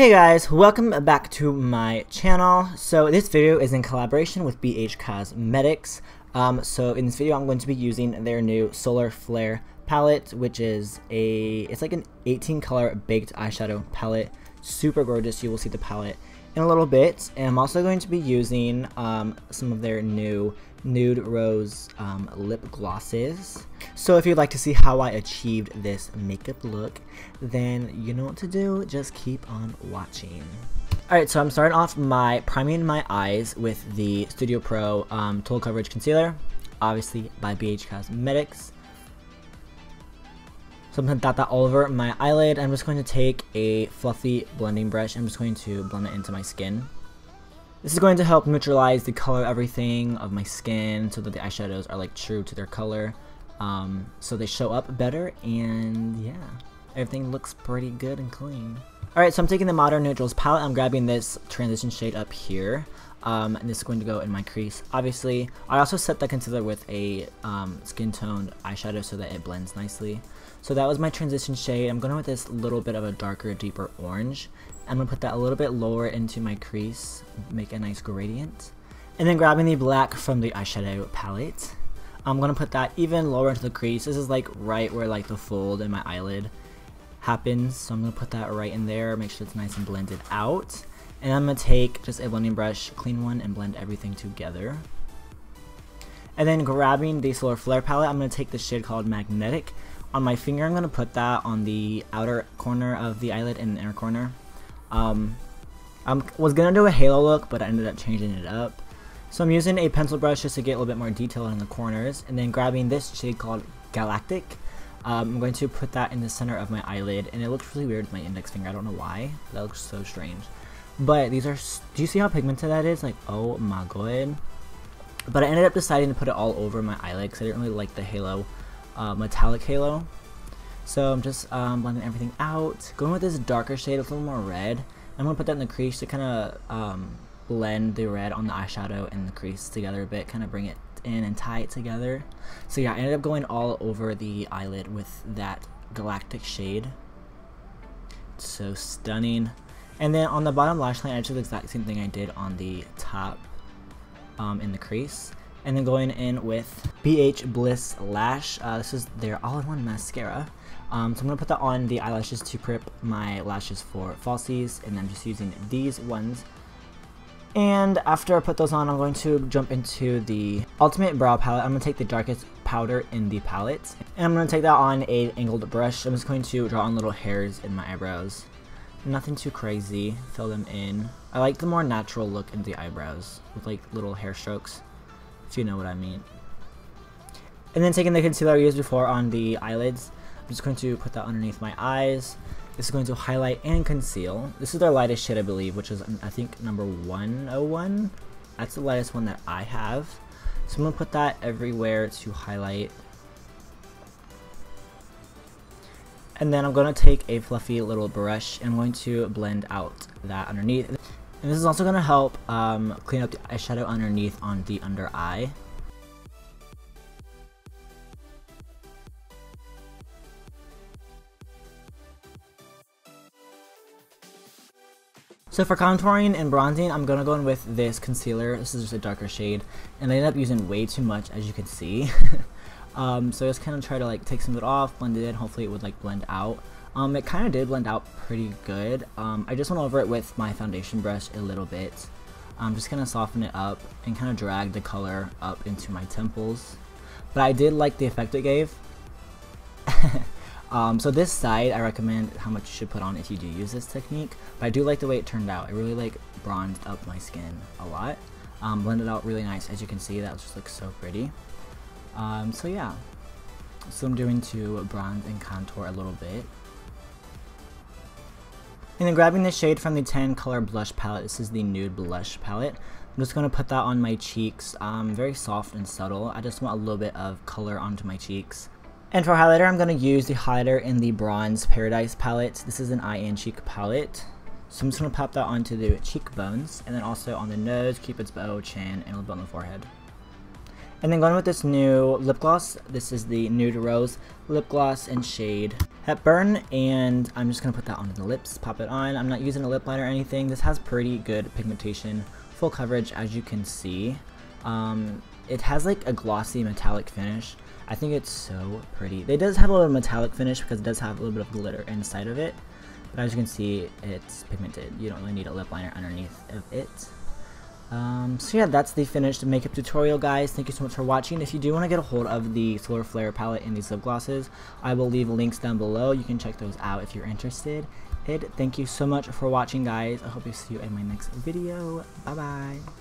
Hey guys, welcome back to my channel. So this video is in collaboration with BH Cosmetics. So in this video I'm going to be using their new Solar Flare palette, which is it's like an 18 color baked eyeshadow palette. Super gorgeous. You will see the palette in a little bit. And I'm also going to be using some of their new Nude Rose lip glosses. So if you'd like to see how I achieved this makeup look, then you know what to do, just keep on watching. Alright, so I'm starting off my priming my eyes with the Studio Pro Total Coverage Concealer, obviously by BH Cosmetics. So I'm going to dot that all over my eyelid. I'm just going to take a fluffy blending brush. I'm just going to blend it into my skin. This is going to help neutralize the color everything of my skin so that the eyeshadows are like true to their color. So they show up better, and yeah, everything looks pretty good and clean. Alright, so I'm taking the Modern Neutrals palette. I'm grabbing this transition shade up here. And this is going to go in my crease. Obviously, I also set the concealer with a skin toned eyeshadow so that it blends nicely. So that was my transition shade. I'm going with this little bit of a darker, deeper orange. I'm going to put that a little bit lower into my crease, make a nice gradient. And then grabbing the black from the eyeshadow palette, I'm going to put that even lower into the crease. This is like right where like the fold in my eyelid happens. So I'm going to put that right in there, make sure it's nice and blended out. And I'm going to take just a blending brush, clean one, and blend everything together. And then grabbing the Solar Flare palette, I'm going to take the shade called Magnetic. On my finger, I'm going to put that on the outer corner of the eyelid and the inner corner. I was going to do a halo look, but I ended up changing it up. So I'm using a pencil brush just to get a little bit more detail in the corners. And then grabbing this shade called Galactic. I'm going to put that in the center of my eyelid. And it looks really weird with my index finger. I don't know why. That looks so strange. But these are, do you see how pigmented that is? Like, oh my god. But I ended up deciding to put it all over my eyelid because I didn't really like the halo, metallic halo. So I'm just blending everything out. Going with this darker shade, it's a little more red. I'm going to put that in the crease to kind of blend the red on the eyeshadow and the crease together a bit. Kind of bring it in and tie it together. So yeah, I ended up going all over the eyelid with that Galactic shade. It's so stunning. And then on the bottom lash line, I did the exact same thing I did on the top in the crease. And then going in with BH Bliss Lash. This is their all-in-one mascara. So I'm going to put that on the eyelashes to prep my lashes for falsies. And I'm just using these ones. And after I put those on, I'm going to jump into the Ultimate Brow Palette. I'm going to take the darkest powder in the palette. And I'm going to take that on an angled brush. I'm just going to draw on little hairs in my eyebrows. Nothing too crazy, fill them in. I like the more natural look in the eyebrows with like little hair strokes, if you know what I mean. And then taking the concealer I used before on the eyelids, I'm just going to put that underneath my eyes. This is going to highlight and conceal. This is their lightest shade, I believe, which is I think number 101. That's the lightest one that I have. So I'm going to put that everywhere to highlight. And then I'm going to take a fluffy little brush and I'm going to blend out that underneath. And this is also going to help clean up the eyeshadow underneath on the under eye. So for contouring and bronzing, I'm going to go in with this concealer. This is just a darker shade. And I ended up using way too much, as you can see. So I just kind of try to like take some of it off, blend it in, hopefully it would like blend out. It kind of did blend out pretty good. I just went over it with my foundation brush a little bit. Just kind of soften it up and kind of drag the color up into my temples. But I did like the effect it gave. So this side, I recommend how much you should put on if you do use this technique. But I do like the way it turned out. It really like bronzed up my skin a lot. Blended out really nice, as you can see. That just looks so pretty. So yeah, so I'm doing to bronze and contour a little bit. And then grabbing the shade from the 10 color blush palette, this is the Nude blush palette. I'm just going to put that on my cheeks, very soft and subtle. I just want a little bit of color onto my cheeks. And for highlighter, I'm going to use the highlighter in the Bronze Paradise palette. This is an eye and cheek palette. So I'm just going to pop that onto the cheekbones, and then also on the nose, cupid's bow, chin, and a little bit on the forehead. And then going with this new lip gloss, this is the Nude Rose lip gloss in shade Hepburn, and I'm just going to put that onto the lips, pop it on. I'm not using a lip liner or anything. This has pretty good pigmentation, full coverage as you can see. It has like a glossy metallic finish. I think it's so pretty. It does have a little metallic finish because it does have a little bit of glitter inside of it. But as you can see, it's pigmented. You don't really need a lip liner underneath of it. So yeah, that's the finished makeup tutorial, guys. Thank you so much for watching. If you do want to get a hold of the Solar Flare palette and these lip glosses, I will leave links down below. You can check those out if you're interested. Thank you so much for watching, guys. I hope to see you in my next video. Bye bye.